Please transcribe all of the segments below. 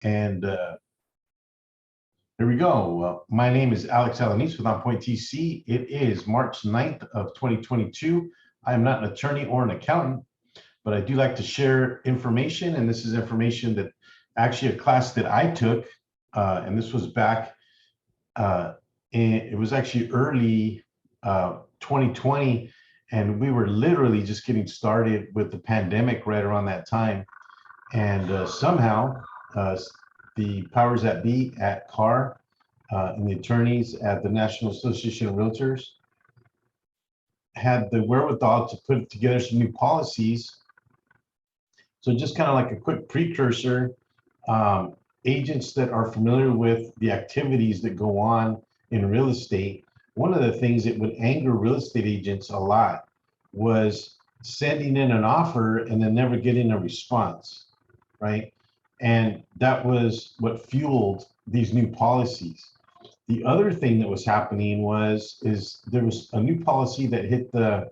And here we go. My name is Alex Alanis with OnPoint TC. It is March 9th of 2022. I am not an attorney or an accountant, but I do like to share information. And this is information that actually a class that I took, and this was back, it was actually early 2020. And we were literally just getting started with the pandemic right around that time. And somehow the powers that be at CAR and the attorneys at the National Association of Realtors had the wherewithal to put together some new policies. So just kind of like a quick precursor, agents that are familiar with the activities that go on in real estate, one of the things that would anger real estate agents a lot was sending in an offer and then never getting a response, right? And that was what fueled these new policies. The other thing that was happening is there was a new policy that hit the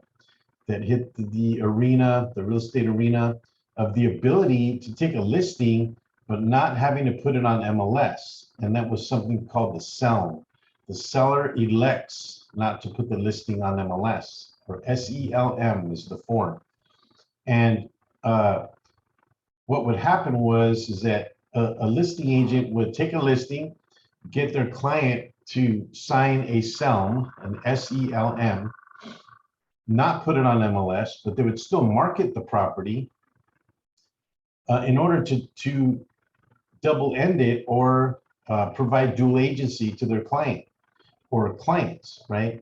arena, the real estate arena, of the ability to take a listing but not having to put it on MLS, and that was something called the SELM. The seller elects not to put the listing on MLS, or SELM is the form. And what would happen is that a listing agent would take a listing, get their client to sign a SELM, an SELM, not put it on MLS, but they would still market the property in order to double end it or provide dual agency to their client or clients, right?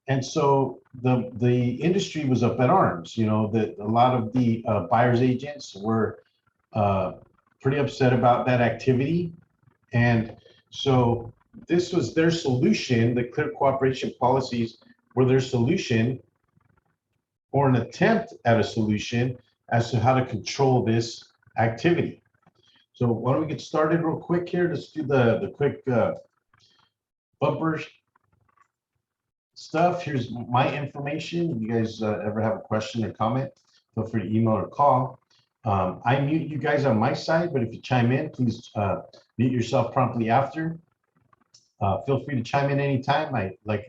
And so the industry was up at arms. You know, that a lot of the buyer's agents were pretty upset about that activity. And so this was their solution. The clear cooperation policies were their solution, or an attempt at a solution as to how to control this activity. So why don't we get started real quick here? Let's do the quick bumper stuff. Here's my information. If you guys ever have a question or comment, feel free to email or call. I mute you guys on my side, but if you chime in, please mute yourself promptly after. Feel free to chime in anytime. Like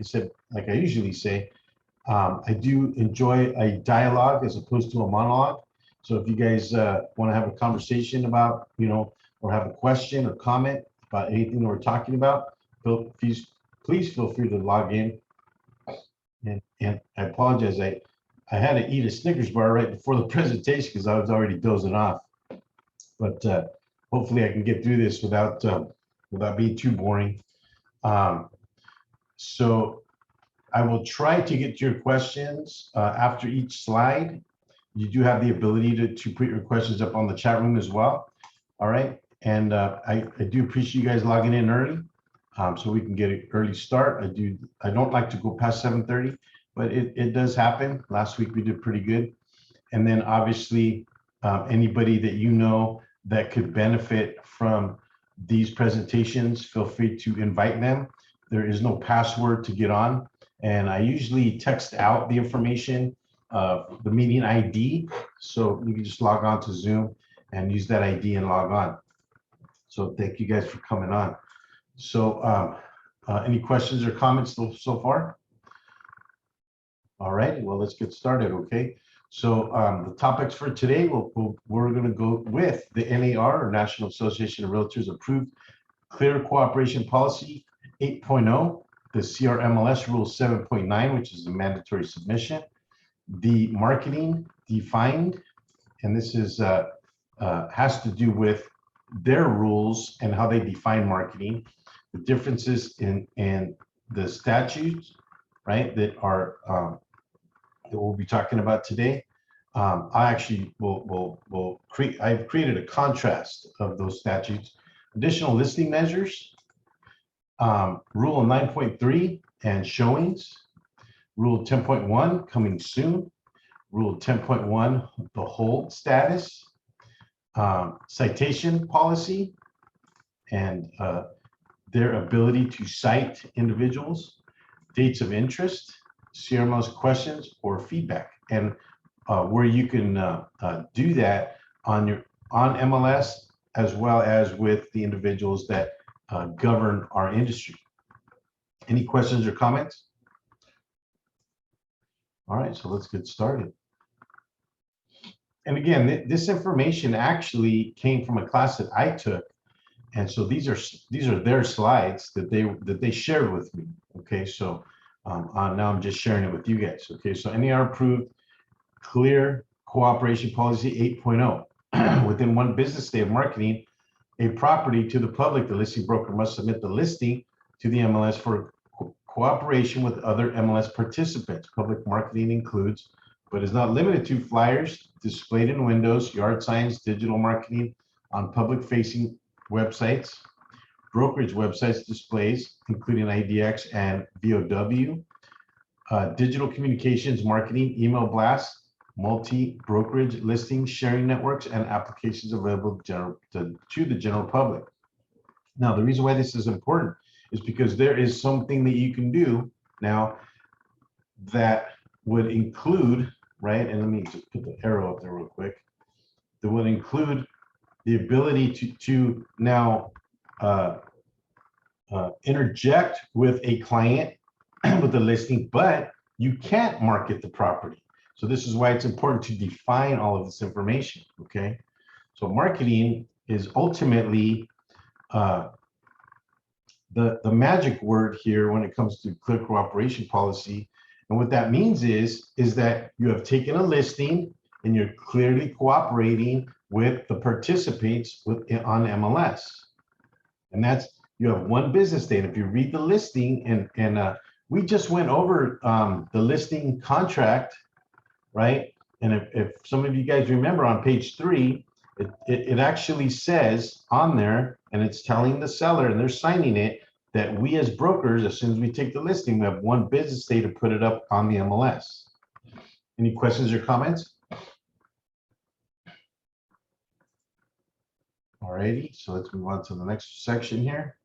I usually say, I do enjoy a dialogue as opposed to a monologue. So if you guys want to have a conversation about, or have a question or comment about anything that we're talking about, please feel free to log in. And I apologize, I had to eat a Snickers bar right before the presentation because I was already dozing off. But hopefully I can get through this without being too boring. So I will try to get to your questions after each slide. You do have the ability to put your questions up on the chat room as well. All right. And I do appreciate you guys logging in early so we can get an early start. I don't like to go past 7:30, but it does happen. Last week we did pretty good. And then obviously anybody that you know that could benefit from these presentations, feel free to invite them. There is no password to get on. And I usually text out the information, the meeting ID, so you can just log on to Zoom and use that ID and log on. So thank you guys for coming on. So any questions or comments so far? All right, well, let's get started, okay? So the topics for today, we're going to go with the NAR, or National Association of Realtors, approved Clear Cooperation Policy 8.0, the CRMLS Rule 7.9, which is the mandatory submission, the marketing defined, and this is has to do with their rules and how they define marketing, the differences in the statutes, right, that are that we'll be talking about today. I actually I've created a contrast of those statutes, additional listing measures, Rule 9.3 and showings, Rule 10.1 coming soon, Rule 10.1 the hold status, citation policy, and their ability to cite individuals, dates of interest, CRMLS questions or feedback, and where you can do that on MLS as well as with the individuals that govern our industry. Any questions or comments? All right, so let's get started. And again, this information actually came from a class that I took, and so these are their slides that they shared with me. Okay, so now I'm just sharing it with you guys. Okay, so NAR approved Clear Cooperation Policy 8.0. Within 1 business day of marketing a property to the public, the listing broker must submit the listing to the MLS for cooperation with other MLS participants. Public marketing includes, but is not limited to, flyers displayed in windows, yard signs, digital marketing on public-facing websites, brokerage websites displays, including IDX and VOW, digital communications marketing, email blasts, multi-brokerage listings, sharing networks, and applications available to the general public. Now, the reason why this is important is because there is something that you can do now that would include, right, and let me just put the arrow up there real quick, that would include the ability to now interject with a client with a listing, but you can't market the property. So this is why it's important to define all of this information, okay? So marketing is ultimately the magic word here when it comes to clear cooperation policy. And what that means is that you have taken a listing and you're clearly cooperating with the participants on MLS. And that's, you have 1 business day. And if you read the listing, and we just went over the listing contract, right? And if some of you guys remember on page 3, it actually says on there, and it's telling the seller, and they're signing it, that we as brokers, as soon as we take the listing, we have 1 business day to put it up on the MLS. Any questions or comments? Alrighty, so let's move on to the next section here.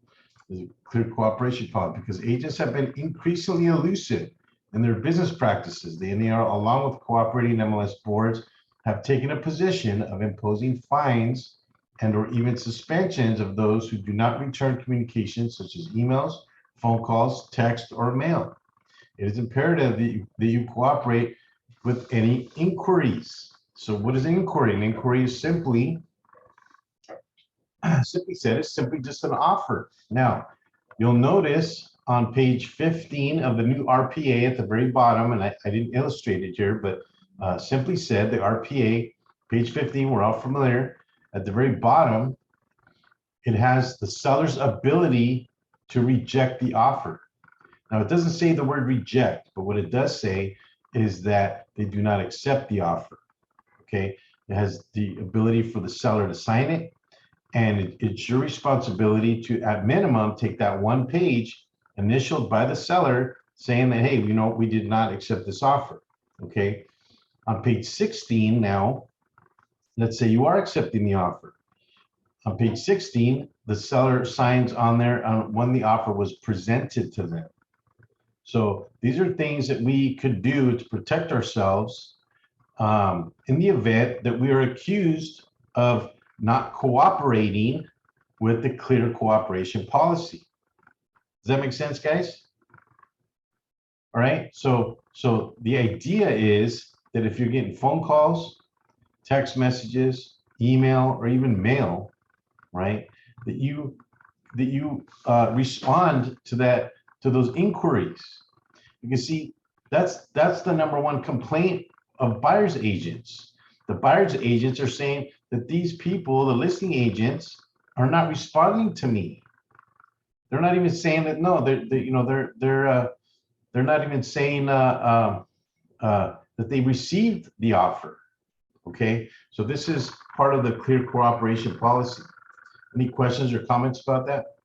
Is clear cooperation policy, because agents have been increasingly elusive in their business practices. The NAR, along with cooperating MLS boards, have taken a position of imposing fines and or even suspensions of those who do not return communications such as emails, phone calls, text, or mail. It is imperative that you cooperate with any inquiries. So what is an inquiry? An inquiry is simply said, it's simply just an offer. Now, you'll notice on page 15 of the new RPA at the very bottom, and I didn't illustrate it here, but simply said, the RPA, page 15, we're all familiar. At the very bottom, it has the seller's ability to reject the offer. Now, it doesn't say the word reject, but what it does say is that they do not accept the offer, okay? It has the ability for the seller to sign it, and it's your responsibility to, at minimum, take that 1 page initialed by the seller saying that, hey, you know, we did not accept this offer, okay? On page 16 now, let's say you are accepting the offer. On page 16, the seller signs on there when the offer was presented to them. So these are things that we could do to protect ourselves in the event that we are accused of not cooperating with the clear cooperation policy. Does that make sense, guys? All right, so the idea is that if you're getting phone calls, text messages, email, or even mail, right, that you respond to those inquiries. You can see that's the #1 complaint of buyer's agents. The buyer's agents are saying that these people, the listing agents, are not responding to me. They're not even saying that. No, they're not even saying that they received the offer. Okay, so this is part of the clear cooperation policy. Any questions or comments about that?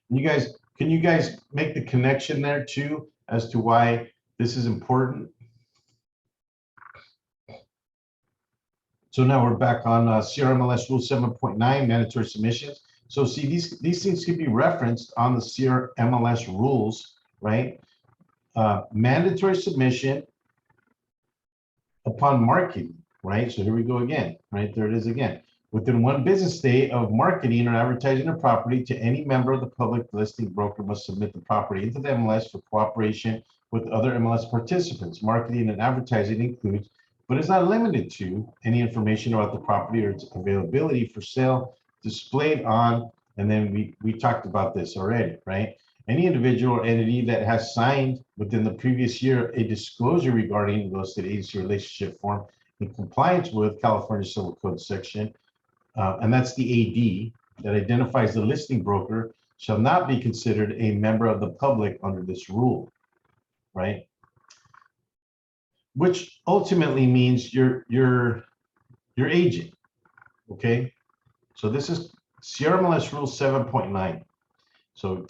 Can you guys make the connection there too as to why this is important? So now we're back on CRMLS Rule 7.9, mandatory submissions. So see, these things can be referenced on the CRMLS rules, right? Mandatory submission upon marketing, right? So here we go again, right? There it is again. Within 1 business day of marketing or advertising a property to any member of the public, the listing broker must submit the property into the MLS for cooperation with other MLS participants. Marketing and advertising includes, but is not limited to, any information about the property or its availability for sale displayed on, and then we talked about this already, right? Any individual or entity that has signed within the previous year a disclosure regarding real estate agency relationship form in compliance with California Civil Code section, and that's the AD, that identifies the listing broker shall not be considered a member of the public under this rule, right? Which ultimately means your agent, okay? So this is CRMLS Rule 7.9. So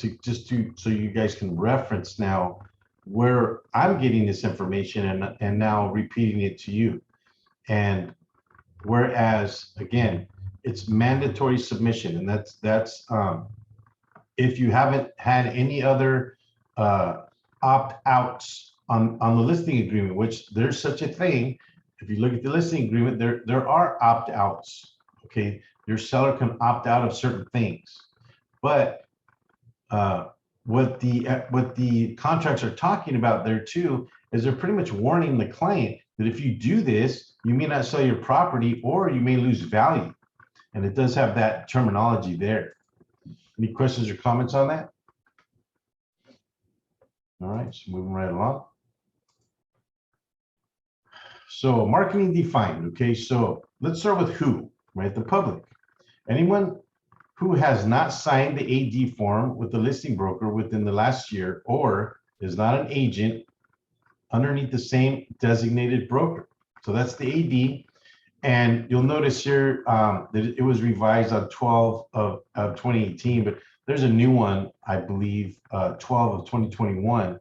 so you guys can reference now where I'm getting this information and now repeating it to you. And whereas again, it's mandatory submission, and that's if you haven't had any other opt-outs on the listing agreement, which there's such a thing. If you look at the listing agreement, there are opt-outs. Okay, your seller can opt out of certain things, but what the contracts are talking about there too is they're pretty much warning the client that if you do this, you may not sell your property or you may lose value. And it does have that terminology there. Any questions or comments on that? All right, so moving right along. So marketing defined, okay, so let's start with who, right? The public. Anyone who has not signed the AD form with the listing broker within the last year or is not an agent underneath the same designated broker. So that's the AD. And you'll notice here that it was revised on 12 of 2018, but there's a new one, I believe, 12 of 2021.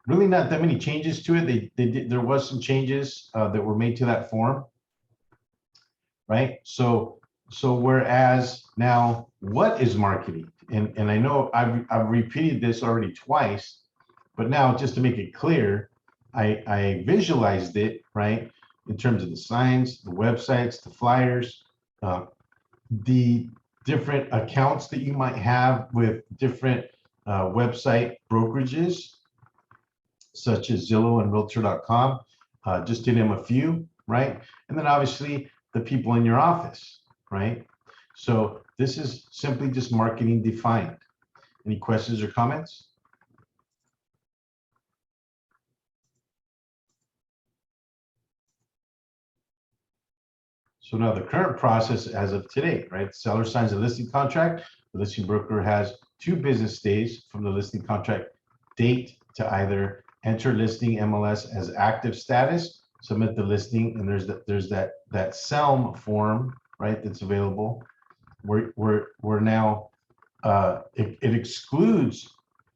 Really not that many changes to it. There was some changes that were made to that form, right? So whereas now, what is marketing? And I know I've repeated this already twice, but now just to make it clear, I visualized it, right? In terms of the signs, the websites, the flyers, the different accounts that you might have with different website brokerages, such as Zillow and Realtor.com, just to name a few, right? And then obviously the people in your office, right? So this is simply just marketing defined. Any questions or comments? So now the current process as of today, right? The seller signs a listing contract. The listing broker has 2 business days from the listing contract date to either enter listing MLS as active status, submit the listing, and there's that SELM form, right? That's available. We're now it excludes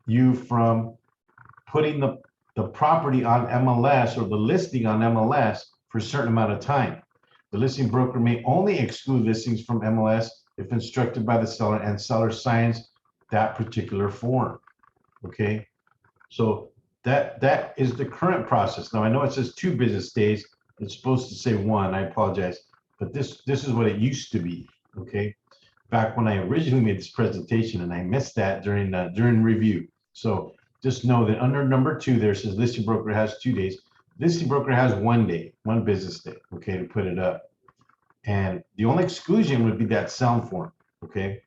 you from putting the property on MLS or the listing on MLS for a certain amount of time. The listing broker may only exclude listings from MLS if instructed by the seller and seller signs that particular form. Okay, so that is the current process. Now I know it says 2 business days. It's supposed to say 1. I apologize, but this is what it used to be. Okay, back when I originally made this presentation, and I missed that during review. So just know that under number 2 there says listing broker has 2 days. Listing broker has 1 day, 1 business day, okay, to put it up. And the only exclusion would be that SELM form, okay?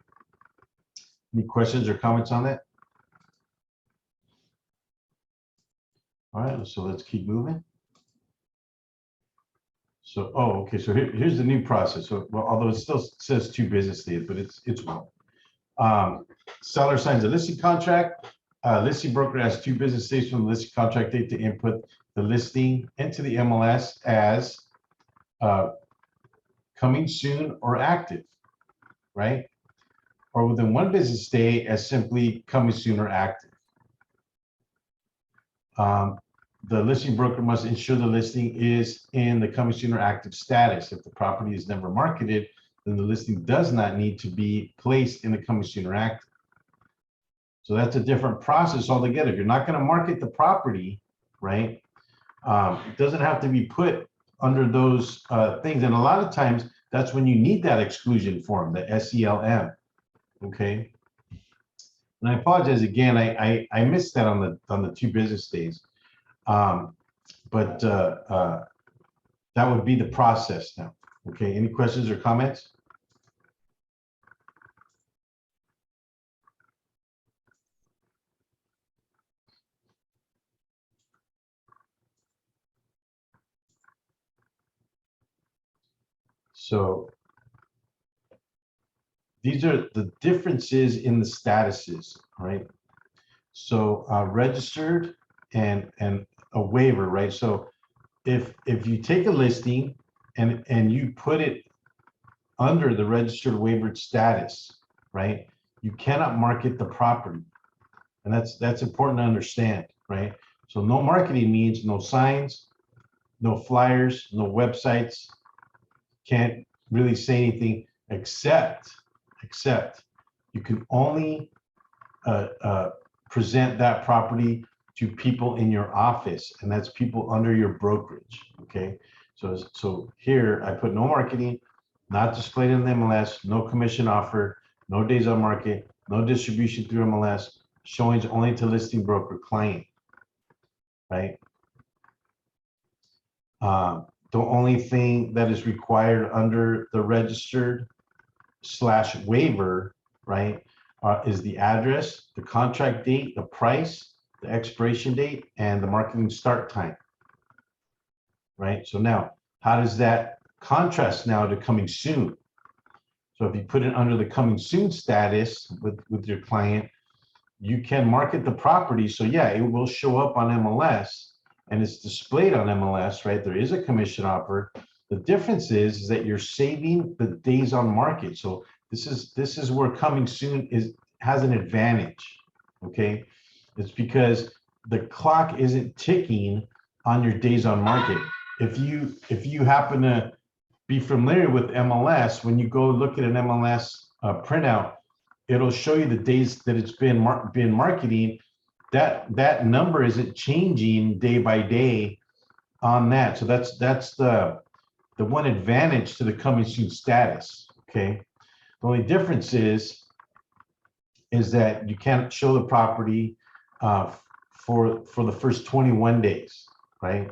Any questions or comments on that? All right, so let's keep moving. So, okay, so here's the new process. So, well, although it still says 2 business days, but it's 1. Seller signs a listing contract. Listing broker has 2 business days from the listing contract date to input the listing into the MLS as coming soon or active, right? Or within 1 business day as simply coming soon or active. The listing broker must ensure the listing is in the coming soon or active status. If the property is never marketed, then the listing does not need to be placed in the coming soon or active. So that's a different process altogether. If you're not going to market the property, right, it doesn't have to be put under those things. And a lot of times that's when you need that exclusion form, the SELM. Okay. And I apologize again. I missed that on the 2 business days. But that would be the process now. Okay. Any questions or comments? So these are the differences in the statuses, right? So registered and a waiver, right? So if you take a listing and you put it under the registered waivered status, right? You cannot market the property. And that's important to understand, right? So no marketing means no signs, no flyers, no websites, can't really say anything except you can only present that property to people in your office, and that's people under your brokerage. Okay, so here I put no marketing, not displayed in the MLS, no commission offer, no days on market, no distribution through MLS, showings only to listing broker client, right? The only thing that is required under the registered / waiver, right, is the address, the contract date, the price, the expiration date, and the marketing start time, right? So now, how does that contrast now to coming soon? So if you put it under the coming soon status with your client, you can market the property. So yeah, it will show up on MLS and it's displayed on MLS, right? There is a commission offer. The difference is that you're saving the days on market. So this is where coming soon has an advantage. Okay, it's because the clock isn't ticking on your days on market. If you happen to be familiar with MLS, when you go look at an MLS printout, it'll show you the days that it's been marketing. That number isn't changing day by day on that. So that's the one advantage to the coming soon status. Okay, the only difference is that you can't show the property for the first 21 days, right?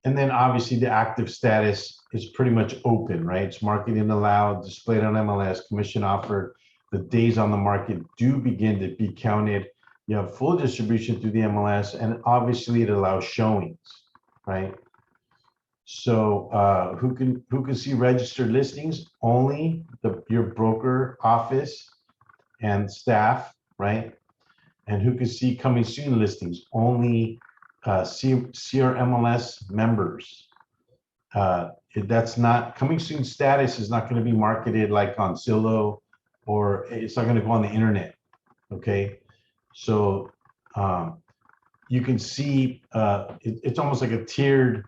And then obviously the active status is pretty much open, right? It's marketing allowed, displayed on MLS, commission offered. The days on the market do begin to be counted. You have full distribution through the MLS, and obviously it allows showings, right? So who can see registered listings? Only your broker office and staff, right? And who can see coming soon listings? Only CRMLS members. That's not coming soon status is not going to be marketed like on Zillow, or it's not going to go on the internet. Okay, so you can see it's almost like a tiered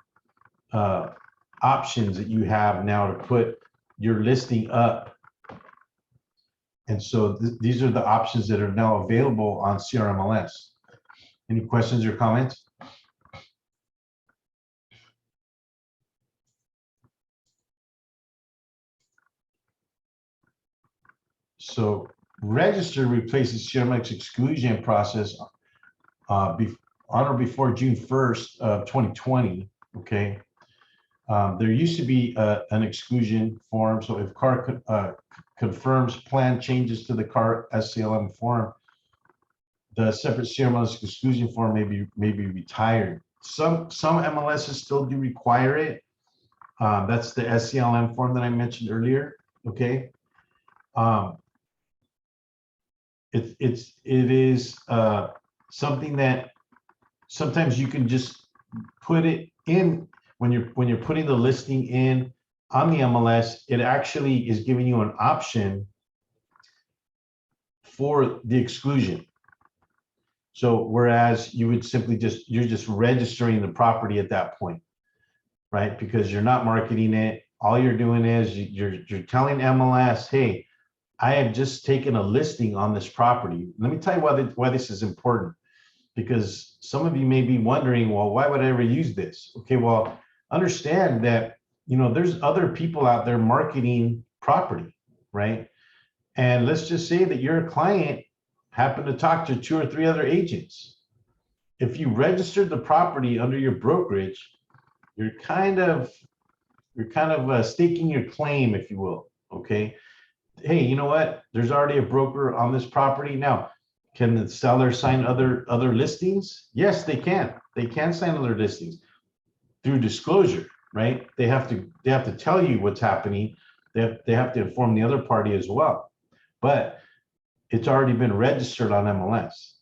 options that you have now to put your listing up. And so these are the options that are now available on CRMLS. Any questions or comments? So register replaces CRMLS exclusion process on or before June 1st of 2020. Okay. There used to be an exclusion form. So if CAR confirms plan changes to the CAR SCLM form, the separate CRMLS exclusion form may be retired. Some MLSs still do require it. That's the SCLM form that I mentioned earlier. Okay. It is something that sometimes you can just put it in when you're putting the listing in on the MLS. It actually is giving you an option for the exclusion. So whereas you would simply you're just registering the property at that point, right? Because you're not marketing it. All you're doing is you're telling MLS, hey, I have just taken a listing on this property. Let me tell you why this is important, because some of you may be wondering, well, why would I ever use this? Okay, well, understand that you know, there's other people out there marketing property, right? And let's just say that your client happened to talk to 2 or 3 other agents. If you registered the property under your brokerage, you're kind of staking your claim, if you will. Okay. Hey, you know what? There's already a broker on this property. Now, can the seller sign other listings? Yes, they can. They can sign other listings through disclosure, right? They have to tell you what's happening. They have to inform the other party as well. But it's already been registered on MLS.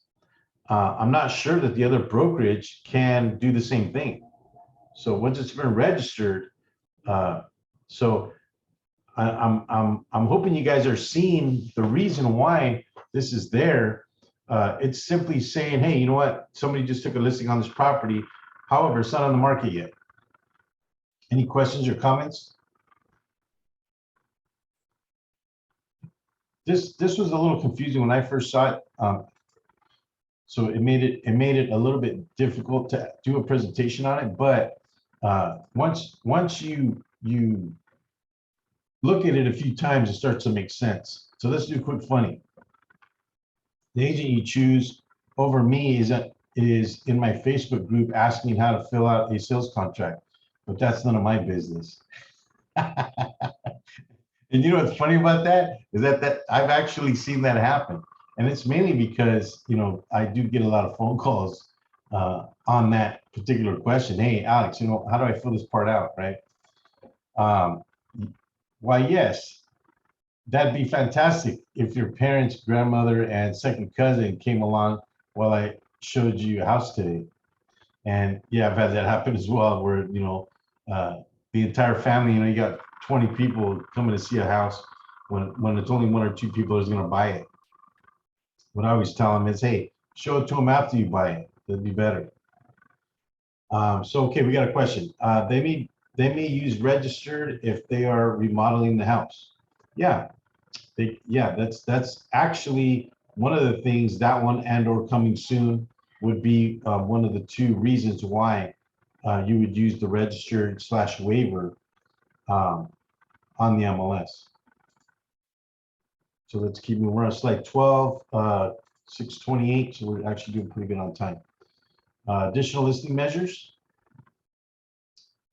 I'm not sure that the other brokerage can do the same thing. So once it's been registered, so I'm hoping you guys are seeing the reason why this is there. It's simply saying, hey, you know what? Somebody just took a listing on this property. However, it's not on the market yet. Any questions or comments? This was a little confusing when I first saw it. So it made it a little bit difficult to do a presentation on it. But once you look at it a few times, it starts to make sense. So let's do a quick funny. The agent you choose over me is in my Facebook group asking how to fill out a sales contract, but that's none of my business. And you know what's funny about that is that I've actually seen that happen, and it's mainly because, you know, I do get a lot of phone calls on that particular question. Hey, Alex, you know, how do I fill this part out, right? Why, yes, that'd be fantastic if your parents, grandmother, and second cousin came along while I showed you a house today. And yeah, I've had that happen as well, where, you know, the entire family, you know, you got 20 people coming to see a house when it's only 1 or 2 people that's going to buy it. What I always tell them is, hey, show it to them after you buy it. That'd be better. So, okay, we got a question. They may use registered if they are remodeling the house. Yeah, that's actually one of the things, that one and or coming soon would be one of the 2 reasons why you would use the registered / waiver on the MLS. So let's keep moving. We're on slide 12, 628. So we're actually doing pretty good on time. Additional listing measures.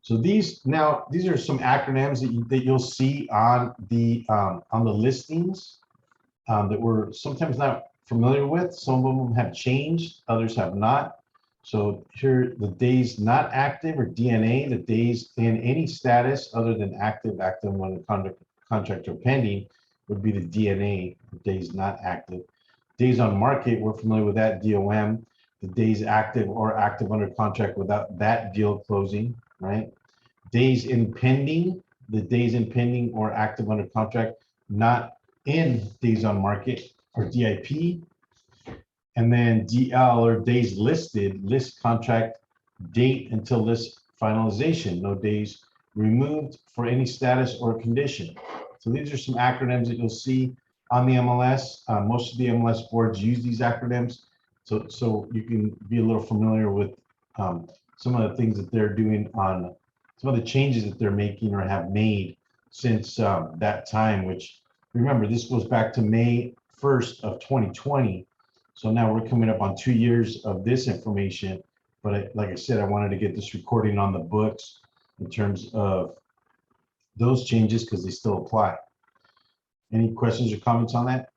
So these are some acronyms that you'll see on the listings that we're sometimes not familiar with. Some of them have changed, others have not. So here, the days not active, or DNA, the days in any status other than active when the contract or pending, would be the DNA, the days not active. Days on market, we're familiar with that, DOM, the days active or active under contract without that deal closing, right? Days in pending, the days in pending or active under contract, not in days on market, or DIP. And then DL, or days listed, list contract date until list finalization, no days removed for any status or condition. So these are some acronyms that you'll see on the MLS. Most of the MLS boards use these acronyms, so you can be a little familiar with some of the things that they're doing, on some of the changes that they're making or have made since that time, which, remember, this goes back to May 1st of 2020. So now we're coming up on 2 years of this information. But like I said, I wanted to get this recording on the books in terms of those changes, because they still apply. Any questions or comments on that?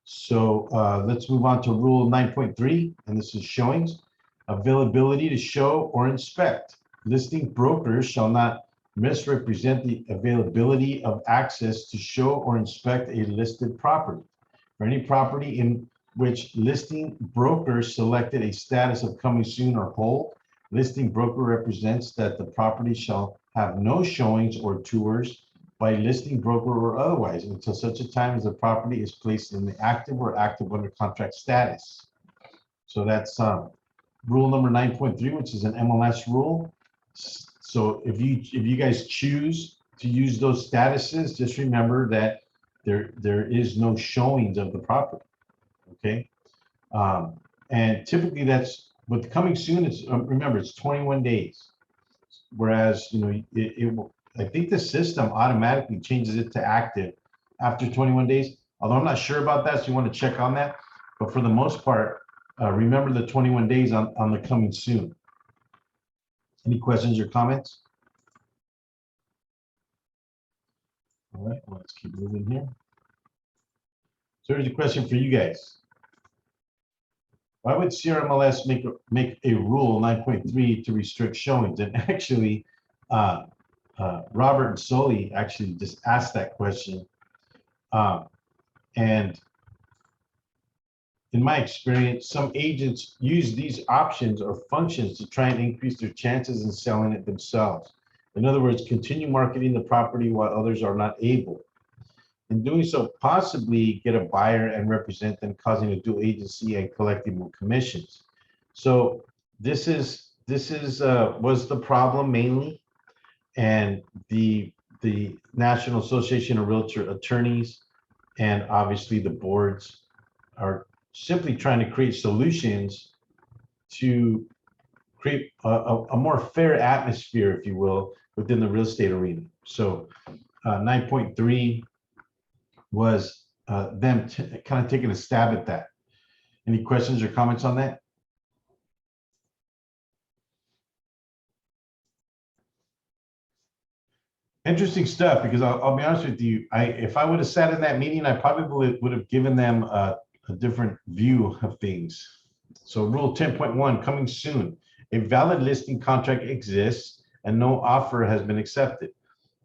So let's move on to rule 9.3, and this is showings. Availability to show or inspect. Listing brokers shall not misrepresent the availability of access to show or inspect a listed property. For any property in which listing broker selected a status of coming soon or hold, listing broker represents that the property shall have no showings or tours by listing broker or otherwise until such a time as the property is placed in the active or active under contract status. So that's rule number 9.3, which is an MLS rule. So if you guys choose to use those statuses, just remember that there is no showings of the property. Okay. And typically that's with coming soon. It's remember it's 21 days, whereas I think the system automatically changes it to active after 21 days. Although I'm not sure about that, so you want to check on that. But for the most part, remember the 21 days on the coming soon. Any questions or comments? All right, well, let's keep moving here. So here's a question for you guys. Why would CRMLS make a rule 9.3 to restrict showings? And actually, Robert and Sully actually just asked that question. And in my experience, some agents use these options or functions to try and increase their chances in selling it themselves. In other words, continue marketing the property while others are not able. In doing so, possibly get a buyer and represent them, causing a dual agency and collecting more commissions. So this was the problem mainly, and the National Association of Realtor Attorneys and obviously the boards are simply trying to create solutions to create a more fair atmosphere, if you will, within the real estate arena. So 9.3 was them kind of taking a stab at that. Any questions or comments on that? Interesting stuff, because I'll be honest with you, if I would have sat in that meeting, I probably would have given them a different view of things. So rule 10.1 coming soon. A valid listing contract exists and no offer has been accepted.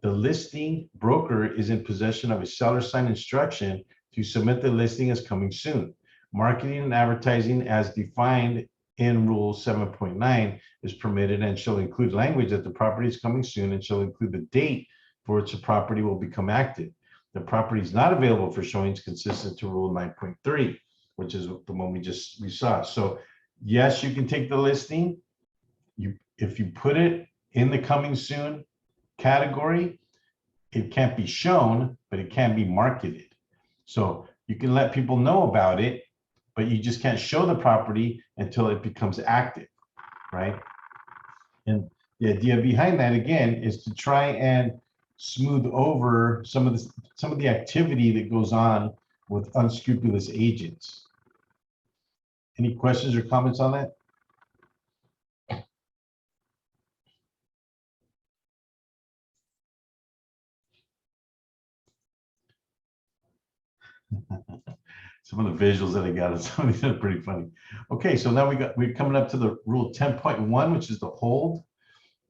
The listing broker is in possession of a seller signed instruction to submit the listing as coming soon. Marketing and advertising as defined in rule 7.9 is permitted and shall include language that the property is coming soon and shall include the date for which the property will become active. The property is not available for showings consistent to rule 9.3, which is the one we saw. So yes, you can take the listing. If you put it in the coming soon category, it can't be shown, but it can be marketed. So you can let people know about it, but you just can't show the property until it becomes active, right? And the idea behind that, again, is to try and smooth over some of the activity that goes on with unscrupulous agents. Any questions or comments on that? Some of the visuals that I got, some of these are pretty funny. Okay, so now we're coming up to the rule 10.1, which is the hold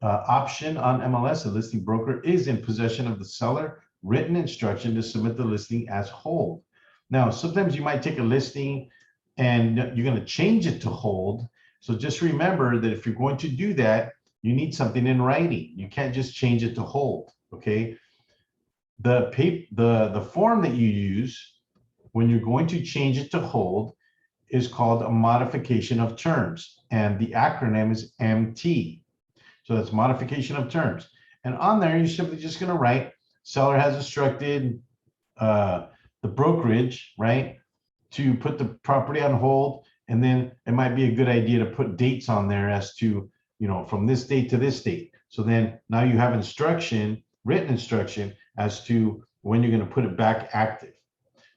option on MLS. A listing broker is in possession of the seller written instruction to submit the listing as hold. Now, sometimes you might take a listing and you're going to change it to hold. So just remember that if you're going to do that, you need something in writing. You can't just change it to hold. Okay. The form that you use when you're going to change it to hold is called a modification of terms, and the acronym is MT. So that's modification of terms. And on there, you're simply just going to write, seller has instructed the brokerage, right, to put the property on hold. And then it might be a good idea to put dates on there as to, from this date to this date. So then now you have instruction, written instruction as to when you're going to put it back active.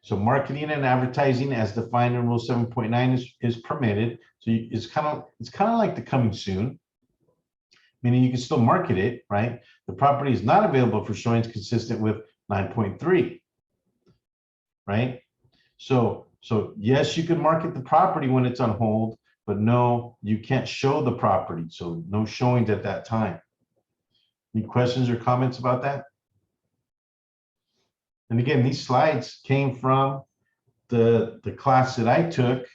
So marketing and advertising as defined in rule 7.9 is permitted. So it's kind of like the coming soon, meaning you can still market it, right? The property is not available for showings consistent with 9.3, right? So yes, you can market the property when it's on hold, but no, you can't show the property. So no showings at that time. Any questions or comments about that? And again, these slides came from the class that I took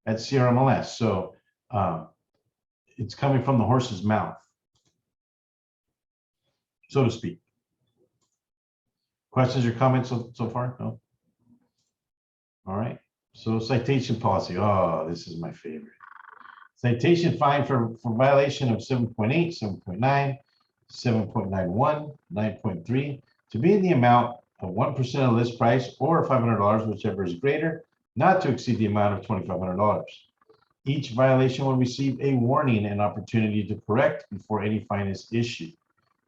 at CRMLS. So it's coming from the horse's mouth, so to speak. Questions or comments so far? No? All right. So citation policy. Oh, this is my favorite. Citation fine for violation of 7.8, 7.9, 7.91, 9.3 to be in the amount of 1% of list price or $500, whichever is greater, not to exceed the amount of $2,500. Each violation will receive a warning and opportunity to correct before any fine is issued.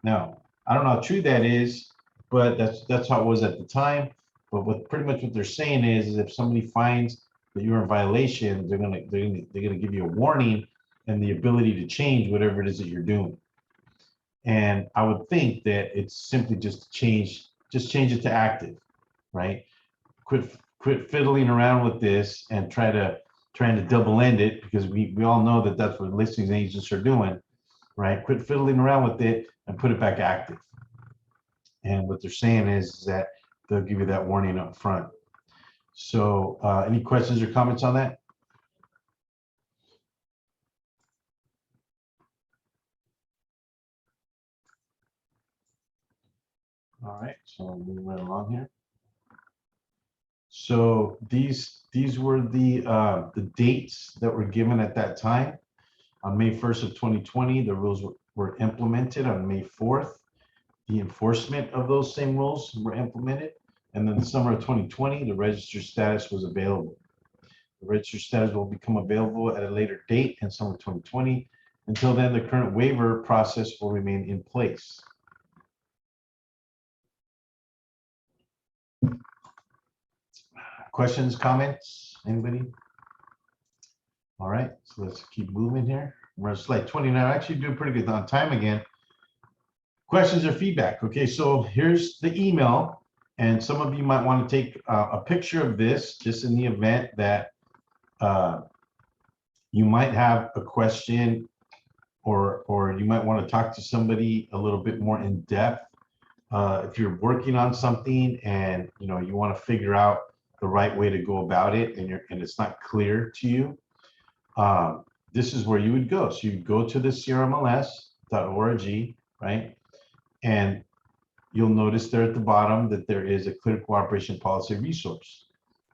Now, I don't know how true that is, but that's how it was at the time. But pretty much what they're saying is if somebody finds that you're in violation, they're gonna give you a warning and the ability to change whatever it is that you're doing. And I would think that it's simply just change it to active, right? Quit fiddling around with this and trying to double end it, because we all know that that's what listings agents are doing, right? Quit fiddling around with it and put it back active. And what they're saying is that they'll give you that warning up front. So any questions or comments on that? All right, so moving right along here. So these were the dates that were given at that time. On May 1st of 2020, the rules were implemented. On May 4th, the enforcement of those same rules were implemented. And then the summer of 2020, the registered status was available. The registered status will become available at a later date in summer 2020. Until then, the current waiver process will remain in place. Questions, comments, anybody? All right, so let's keep moving here. We're on slide 29. I actually doing pretty good on time again. Questions or feedback? Okay, so here's the email, and some of you might want to take a picture of this just in the event that you might have a question, or you might want to talk to somebody a little bit more in depth. If you're working on something and you want to figure out the right way to go about it, and it's not clear to you, this is where you would go. So you go to the CRMLS.org, right? And you'll notice there at the bottom that there is a clear cooperation policy resource.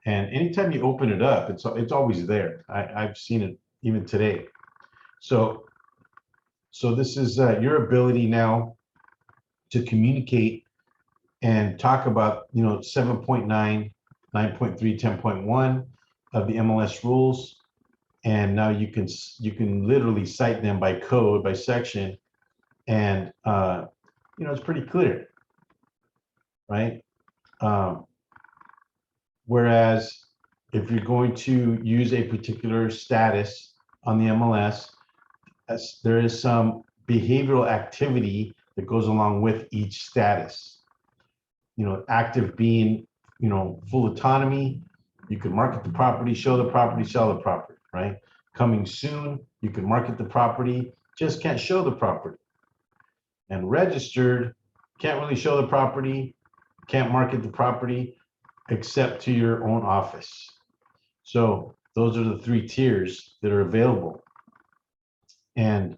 And anytime you open it up, it's always there. I've seen it even today. So this is your ability now to communicate and talk about 7.9, 9.3, 10.1 of the MLS rules. And now you can literally cite them by code, by section, and it's pretty clear, right? Whereas if you're going to use a particular status on the MLS, there is some behavioral activity that goes along with each status. Active being, full autonomy. You can market the property, show the property, sell the property, right? Coming soon, you can market the property, just can't show the property. And registered, can't really show the property, can't market the property, except to your own office. So those are the three tiers that are available. And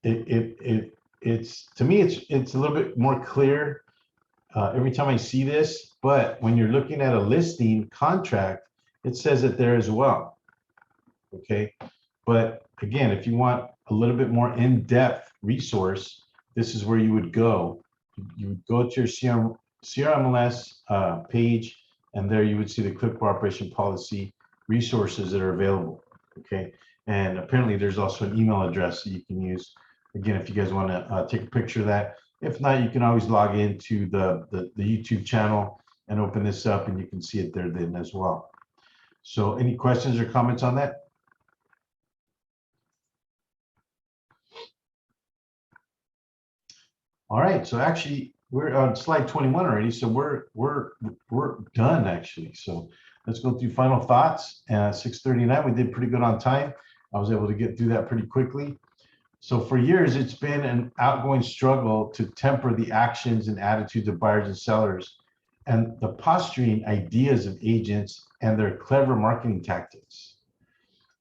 it's to me, it's a little bit more clear every time I see this, but when you're looking at a listing contract, it says it there as well. Okay, but again, if you want a little bit more in-depth resource, this is where you would go. You would go to your CRMLS page, and there you would see the clear cooperation policy resources that are available. Okay, and apparently there's also an email address that you can use. Again, if you guys want to take a picture of that. If not, you can always log into the YouTube channel and open this up, and you can see it there then as well. So any questions or comments on that? All right, so actually we're on slide 21 already, so we're done actually. So let's go through final thoughts. 6:39, we did pretty good on time. I was able to get through that pretty quickly. So for years, it's been an outgoing struggle to temper the actions and attitudes of buyers and sellers and the posturing ideas of agents and their clever marketing tactics.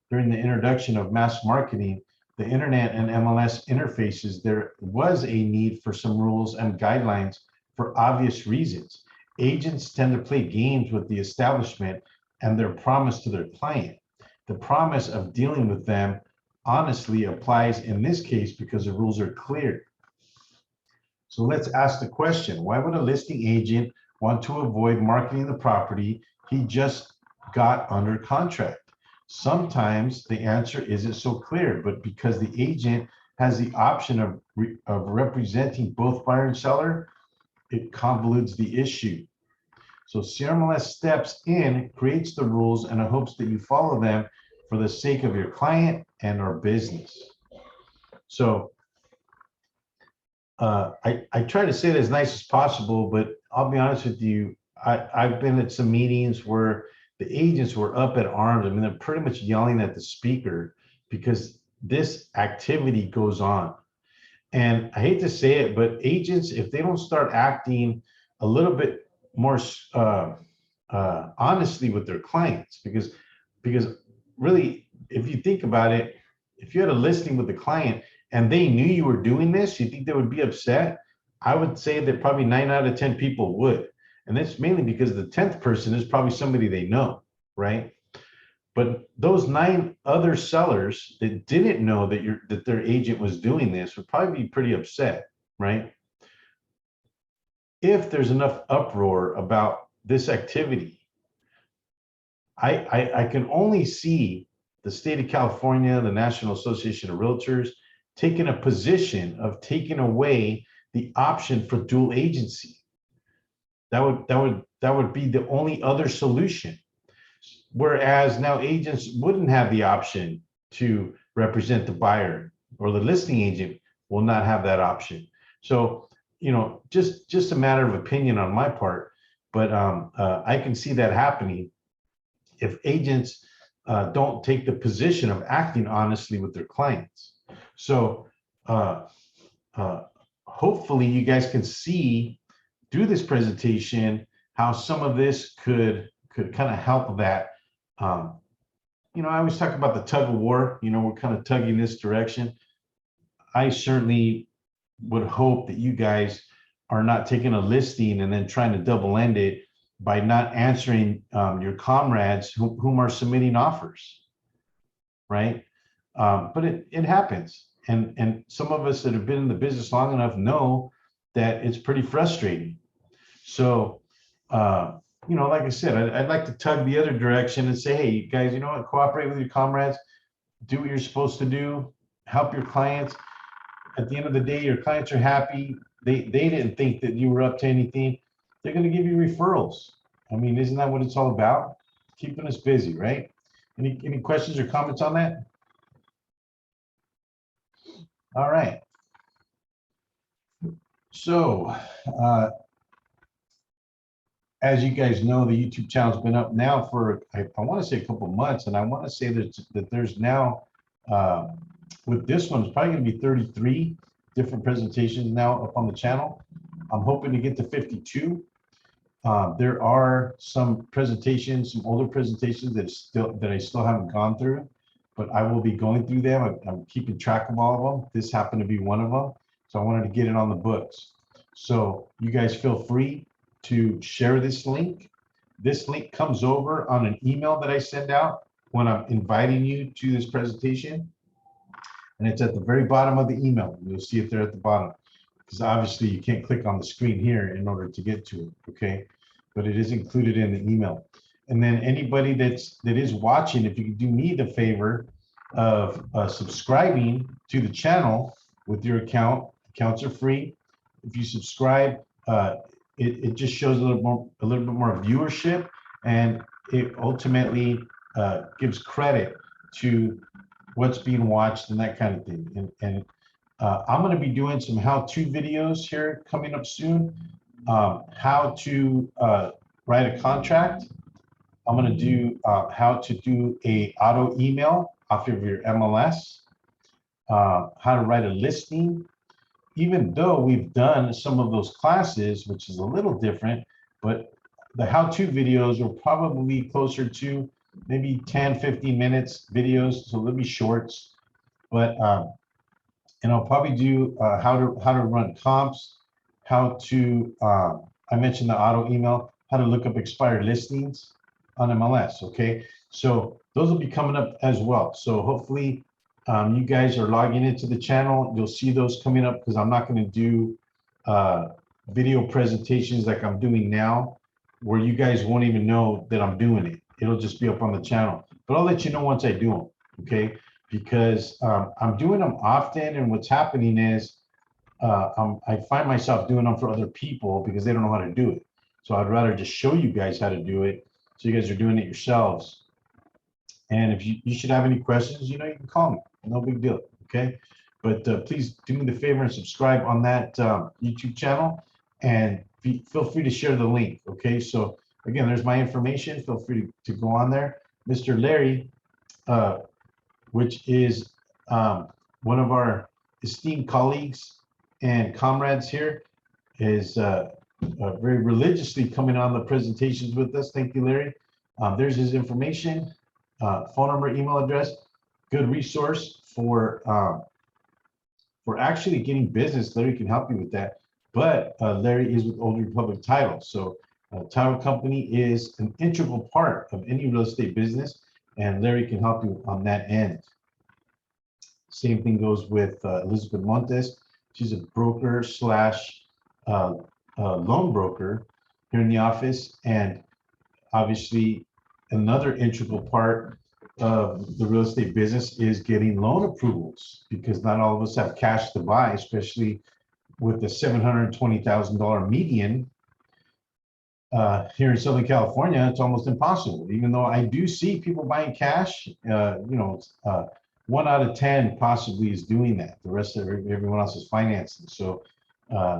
During the introduction of mass marketing, the internet and MLS interfaces, there was a need for some rules and guidelines for obvious reasons. Agents tend to play games with the establishment and their promise to their client. The promise of dealing with them honestly applies in this case because the rules are clear. So let's ask the question, why would a listing agent want to avoid marketing the property he just got under contract? Sometimes the answer isn't so clear, but because the agent has the option of representing both buyer and seller, it convolutes the issue. So CRMLS steps in, creates the rules, and it hopes that you follow them for the sake of your client and our business. So I try to say it as nice as possible, but I'll be honest with you, I've been at some meetings where the agents were up at arms. I mean, they're pretty much yelling at the speaker because this activity goes on. And I hate to say it, but agents, if they don't start acting a little bit more honestly with their clients, because really, if you think about it, if you had a listing with the client and they knew you were doing this, you think they would be upset? I would say that probably 9 out of 10 people would. And that's mainly because the 10th person is probably somebody they know, right? But those 9 other sellers that didn't know that their agent was doing this would probably be pretty upset, right? If there's enough uproar about this activity, I can only see the state of California, the National Association of Realtors, taking a position of taking away the option for dual agency. That would be the only other solution. Whereas now agents wouldn't have the option to represent the buyer, or the listing agent will not have that option. So, you know, just a matter of opinion on my part, but I can see that happening if agents don't take the position of acting honestly with their clients. So hopefully you guys can see through this presentation how some of this could kind of help that. You know, I always talk about the tug of war. You know, we're kind of tugging this direction. I certainly would hope that you guys are not taking a listing and then trying to double end it by not answering your comrades whom are submitting offers, right? But it happens. And some of us that have been in the business long enough know that it's pretty frustrating. So, you know, like I said, I'd like to tug the other direction and say, hey, guys, you know what? Cooperate with your comrades, do what you're supposed to do, help your clients. At the end of the day, your clients are happy. They didn't think that you were up to anything. They're going to give you referrals. I mean, isn't that what it's all about? Keeping us busy, right? Any questions or comments on that? All right. So, as you guys know, the YouTube channel's been up now for, I want to say a couple months, and I want to say that there's now, with this one, it's probably going to be 33 different presentations now up on the channel. I'm hoping to get to 52. There are some presentations, some older presentations that I still haven't gone through, but I will be going through them. I'm keeping track of all of them. This happened to be one of them, so I wanted to get it on the books. So you guys feel free to share this link. This link comes over on an email that I send out when I'm inviting you to this presentation, and it's at the very bottom of the email. You'll see it there at the bottom, because obviously you can't click on the screen here in order to get to it, okay? But it is included in the email. And then anybody that is watching, if you could do me the favor of subscribing to the channel with your account. Accounts are free. If you subscribe, it just shows a little bit more viewership, and it ultimately gives credit to what's being watched and that kind of thing. And I'm going to be doing some how-to videos here coming up soon. How to write a contract. I'm going to do how to do a auto email off of your MLS. How to write a listing. Even though we've done some of those classes, which is a little different, but the how-to videos are probably closer to maybe 10, 15 minutes videos, so they'll be shorts. But and I'll probably do how to run comps, how to I mentioned the auto email, how to look up expired listings on MLS. Okay, so those will be coming up as well. So hopefully you guys are logging into the channel. You'll see those coming up, because I'm not going to do video presentations like I'm doing now, where you guys won't even know that I'm doing it. It'll just be up on the channel. but I'll let you know once I do them, okay? Because I'm doing them often, and what's happening is I find myself doing them for other people because they don't know how to do it. So I'd rather just show you guys how to do it, so you guys are doing it yourselves. And if you should have any questions, you can call me. No big deal, okay? But please do me the favor and subscribe on that YouTube channel, and feel free to share the link, okay? So again, there's my information. Feel free to go on there. Mr. Larry, which is one of our esteemed colleagues and comrades here, is very religiously coming on the presentations with us. Thank you, Larry. There's his information, phone number, email address. Good resource for actually getting business. Larry can help you with that. But Larry is with Old Republic Title. So title company is an integral part of any real estate business, and Larry can help you on that end. Same thing goes with Elizabeth Montes. She's a broker slash loan broker here in the office, and obviously another integral part of the real estate business is getting loan approvals, because not all of us have cash to buy, especially with the $720,000 median here in Southern California. It's almost impossible, even though I do see people buying cash. 1 out of 10 possibly is doing that. The rest of everyone else is financing. So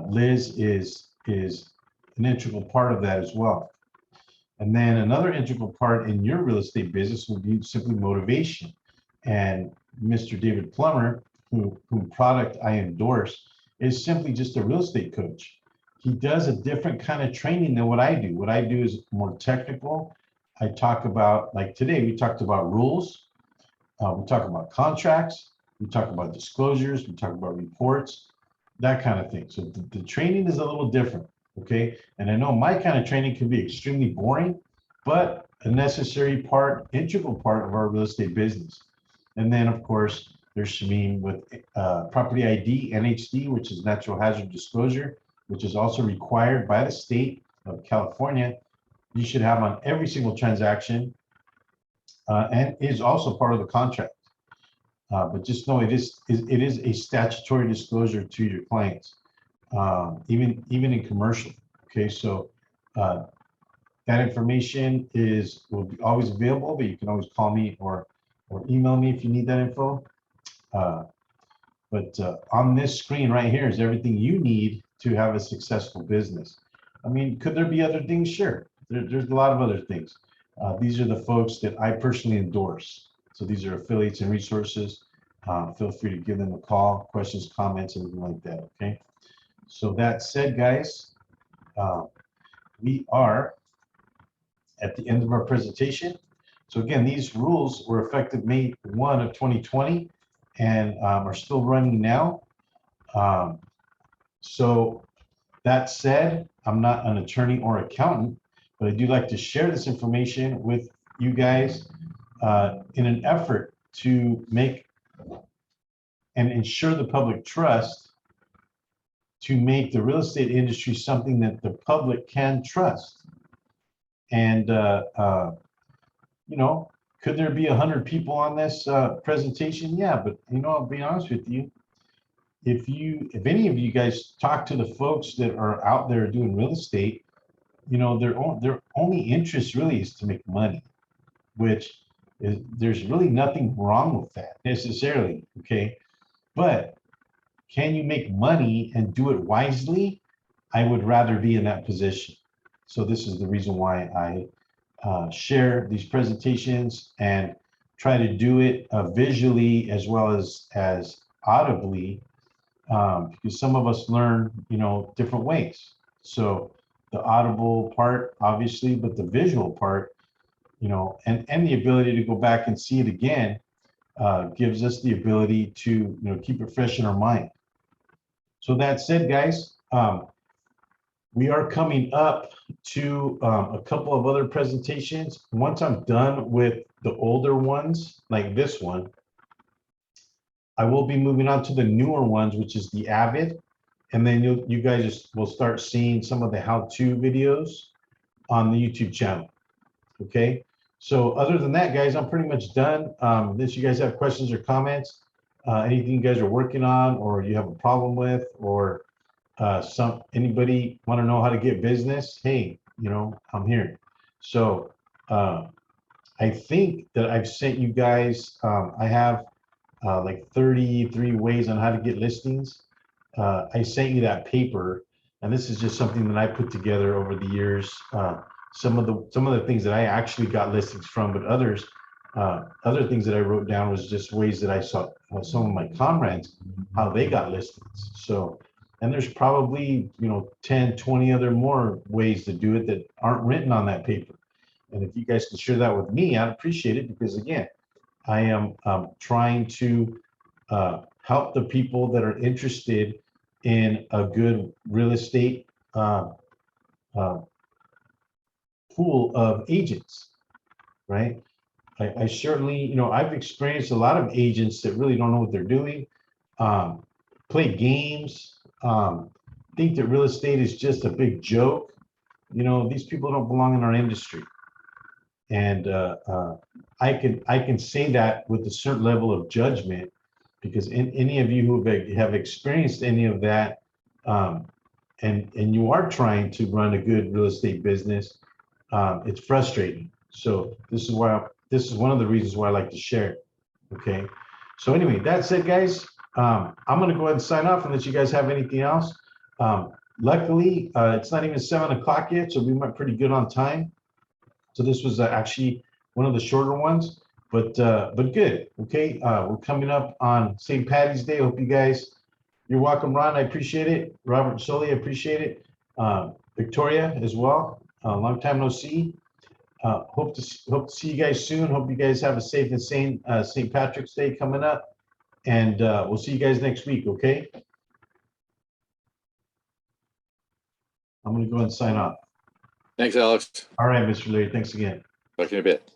Liz is an integral part of that as well. And then another integral part in your real estate business will be simply motivation. And Mr. David Plummer, whom product I endorse, is simply just a real estate coach. He does a different kind of training than what I do. What I do is more technical. I talk about, like today, we talked about rules. We talk about contracts. We talk about disclosures. We talk about reports, that kind of thing. So the training is a little different. Okay, and I know my kind of training can be extremely boring, but a necessary part, integral part of our real estate business. And then, of course, there's Shameen with property ID, NHD, which is natural hazard disclosure, which is also required by the state of California. You should have on every single transaction, and is also part of the contract. But just know it is a statutory disclosure to your clients. Even in commercial. Okay, so that information will be always available, but you can always call me or email me if you need that info. But on this screen right here is everything you need to have a successful business. I mean, could there be other things? Sure, there's a lot of other things. These are the folks that I personally endorse. So these are affiliates and resources. Feel free to give them a call, questions, comments, anything like that. Okay. So that said, guys, we are at the end of our presentation. So again, these rules were effective May 1 of 2020 and are still running now. So that said, I'm not an attorney or accountant, but I do like to share this information with you guys in an effort to make and ensure the public trust, to make the real estate industry something that the public can trust. And could there be 100 people on this presentation? Yeah, but I'll be honest with you. If any of you guys talk to the folks that are out there doing real estate, their only interest really is to make money, which is, there's really nothing wrong with that necessarily. Okay, but can you make money and do it wisely? I would rather be in that position. So this is the reason why I share these presentations and try to do it visually as well as audibly, because some of us learn, different ways. So the audible part, obviously, but the visual part, and the ability to go back and see it again gives us the ability to, keep it fresh in our mind. So that said, guys, we are coming up to a couple of other presentations. Once I'm done with the older ones, like this one, I will be moving on to the newer ones, which is the Avid. And then you guys will start seeing some of the how-to videos on the YouTube channel. Okay, So other than that, guys, I'm pretty much done. Unless you guys have questions or comments, anything you guys are working on or you have a problem with, or anybody want to know how to get business, hey, I'm here. So I think that I've sent you guys, I have like 33 ways on how to get listings. I sent you that paper, and this is just something that I put together over the years. Some of the things that I actually got listings from, but other things that I wrote down was just ways that I saw some of my comrades, how they got listings. So, and there's probably 10, 20 other more ways to do it that aren't written on that paper. And if you guys can share that with me, I'd appreciate it, because again, I am trying to help the people that are interested in a good real estate pool of agents, right? I certainly, I've experienced a lot of agents that really don't know what they're doing, play games, think that real estate is just a big joke. These people don't belong in our industry. And I can say that with a certain level of judgment, because any of you who have experienced any of that, and you are trying to run a good real estate business, it's frustrating. So this is one of the reasons why I like to share it. Okay. So anyway, that's it, guys. I'm going to go ahead and sign off unless you guys have anything else. Luckily, it's not even 7 o'clock yet, so we went pretty good on time. So this was actually one of the shorter ones, but good. Okay, we're coming up on St. Patty's Day. Hope you guys. You're welcome, Ron. I appreciate it. Robert Soli, I appreciate it. Victoria as well. Long time no see. Hope to see you guys soon. Hope you guys have a safe and sane St. Patrick's Day coming up, and we'll see you guys next week. Okay. I'm going to go and sign off. Thanks, Alex. All right, Mr. Leary. Thanks again. Talk to you in a bit.